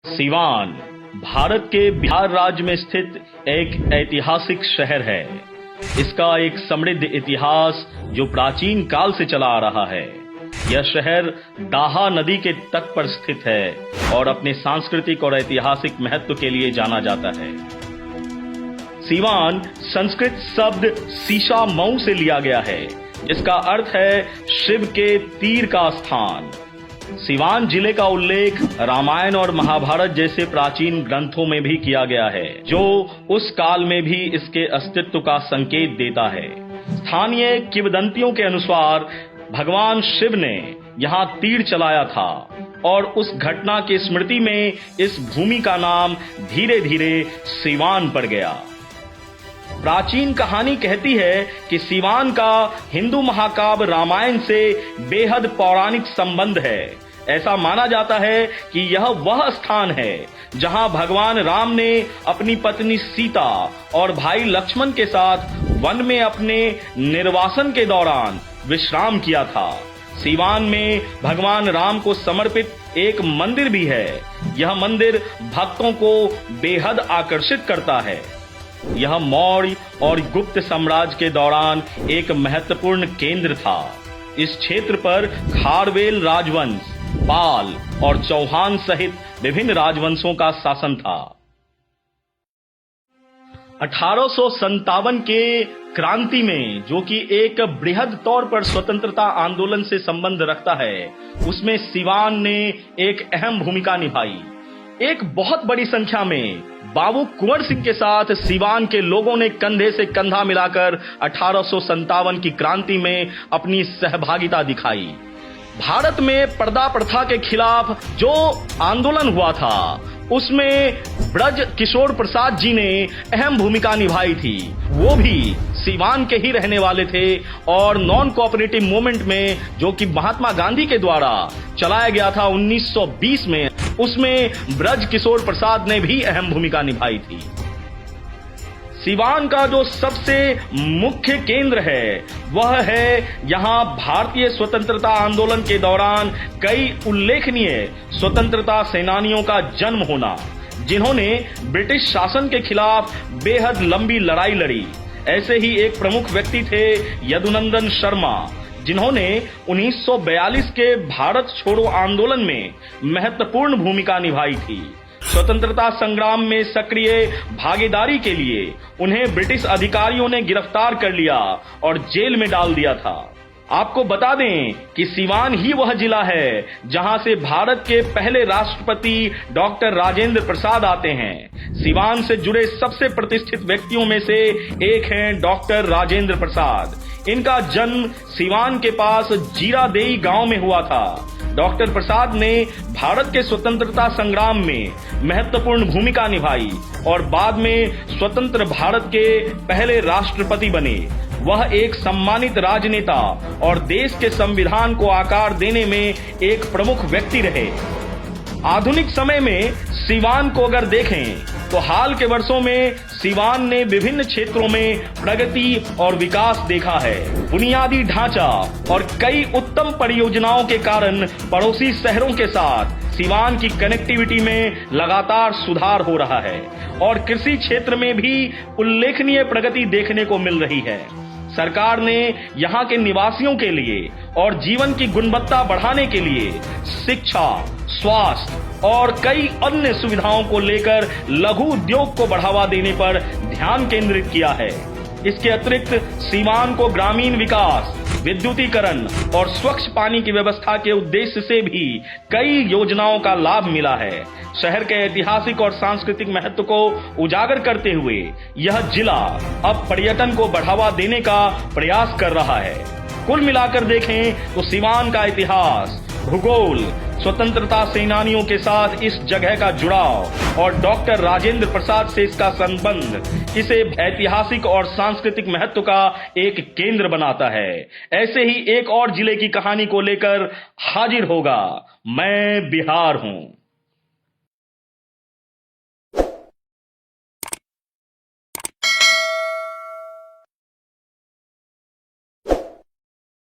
सिवान भारत के बिहार राज्य में स्थित एक ऐतिहासिक शहर है। इसका एक समृद्ध इतिहास जो प्राचीन काल से चला आ रहा है। यह शहर दाहा नदी के तट पर स्थित है और अपने सांस्कृतिक और ऐतिहासिक महत्व के लिए जाना जाता है। सिवान संस्कृत शब्द सीशा मऊ से लिया गया है, जिसका अर्थ है शिव के तीर का स्थान। सिवान जिले का उल्लेख रामायण और महाभारत जैसे प्राचीन ग्रंथों में भी किया गया है, जो उस काल में भी इसके अस्तित्व का संकेत देता है। स्थानीय किंवदंतियों के अनुसार भगवान शिव ने यहाँ तीर चलाया था और उस घटना की स्मृति में इस भूमि का नाम धीरे धीरे सिवान पड़ गया। प्राचीन कहानी कहती है कि सिवान का हिंदू महाकाव्य रामायण से बेहद पौराणिक संबंध है। ऐसा माना जाता है कि यह वह स्थान है जहां भगवान राम ने अपनी पत्नी सीता और भाई लक्ष्मण के साथ वन में अपने निर्वासन के दौरान विश्राम किया था। सिवान में भगवान राम को समर्पित एक मंदिर भी है। यह मंदिर भक्तों को बेहद आकर्षित करता है। यह मौर्य और गुप्त साम्राज्य के दौरान एक महत्वपूर्ण केंद्र था। इस क्षेत्र पर खारवेल राजवंश, पाल और चौहान सहित विभिन्न राजवंशों का शासन था। 1857 के क्रांति में, जो कि एक बृहद तौर पर स्वतंत्रता आंदोलन से संबंध रखता है, उसमें सिवान ने एक अहम भूमिका निभाई। एक बहुत बड़ी संख्या में बाबू कुंवर सिंह के साथ सिवान के लोगों ने कंधे से कंधा मिलाकर 1857 की क्रांति में अपनी सहभागिता दिखाई। भारत में पर्दा प्रथा के खिलाफ जो आंदोलन हुआ था, उसमें ब्रज किशोर प्रसाद जी ने अहम भूमिका निभाई थी। वो भी सिवान के ही रहने वाले थे और नॉन कोऑपरेटिव मूवमेंट में, जो कि महात्मा गांधी के द्वारा चलाया गया था 1920 में, उसमें ब्रज किशोर प्रसाद ने भी अहम भूमिका निभाई थी। सिवान का जो सबसे मुख्य केंद्र है, वह है यहाँ भारतीय स्वतंत्रता आंदोलन के दौरान कई उल्लेखनीय स्वतंत्रता सेनानियों का जन्म होना, जिन्होंने ब्रिटिश शासन के खिलाफ बेहद लंबी लड़ाई लड़ी। ऐसे ही एक प्रमुख व्यक्ति थे यदुनंदन शर्मा, जिन्होंने 1942 के भारत छोड़ो आंदोलन में महत्वपूर्ण भूमिका निभाई थी। स्वतंत्रता संग्राम में सक्रिय भागीदारी के लिए उन्हें ब्रिटिश अधिकारियों ने गिरफ्तार कर लिया और जेल में डाल दिया था। आपको बता दें कि सिवान ही वह जिला है जहां से भारत के पहले राष्ट्रपति डॉक्टर राजेंद्र प्रसाद आते हैं। सिवान से जुड़े सबसे प्रतिष्ठित व्यक्तियों में से एक हैं डॉक्टर राजेंद्र प्रसाद। इनका जन्म सिवान के पास जीरादेई गांव में हुआ था। डॉक्टर प्रसाद ने भारत के स्वतंत्रता संग्राम में महत्वपूर्ण भूमिका निभाई और बाद में स्वतंत्र भारत के पहले राष्ट्रपति बने। वह एक सम्मानित राजनेता और देश के संविधान को आकार देने में एक प्रमुख व्यक्ति रहे। आधुनिक समय में सिवान को अगर देखें तो हाल के वर्षों में सिवान ने विभिन्न क्षेत्रों में प्रगति और विकास देखा है। बुनियादी ढांचा और कई उत्तम परियोजनाओं के कारण पड़ोसी शहरों के साथ सिवान की कनेक्टिविटी में लगातार सुधार हो रहा है और कृषि क्षेत्र में भी उल्लेखनीय प्रगति देखने को मिल रही है। सरकार ने यहाँ के निवासियों के लिए और जीवन की गुणवत्ता बढ़ाने के लिए शिक्षा, स्वास्थ्य और कई अन्य सुविधाओं को लेकर लघु उद्योग को बढ़ावा देने पर ध्यान केंद्रित किया है। इसके अतिरिक्त सिवान को ग्रामीण विकास, विद्युतीकरण और स्वच्छ पानी की व्यवस्था के उद्देश्य से भी कई योजनाओं का लाभ मिला है। शहर के ऐतिहासिक और सांस्कृतिक महत्व को उजागर करते हुए यह जिला अब पर्यटन को बढ़ावा देने का प्रयास कर रहा है। कुल मिलाकर देखें तो सिवान का इतिहास, भूगोल, स्वतंत्रता सेनानियों के साथ इस जगह का जुड़ाव और डॉक्टर राजेंद्र प्रसाद से इसका संबंध इसे ऐतिहासिक और सांस्कृतिक महत्व का एक केंद्र बनाता है। ऐसे ही एक और जिले की कहानी को लेकर हाजिर होगा मैं बिहार हूं।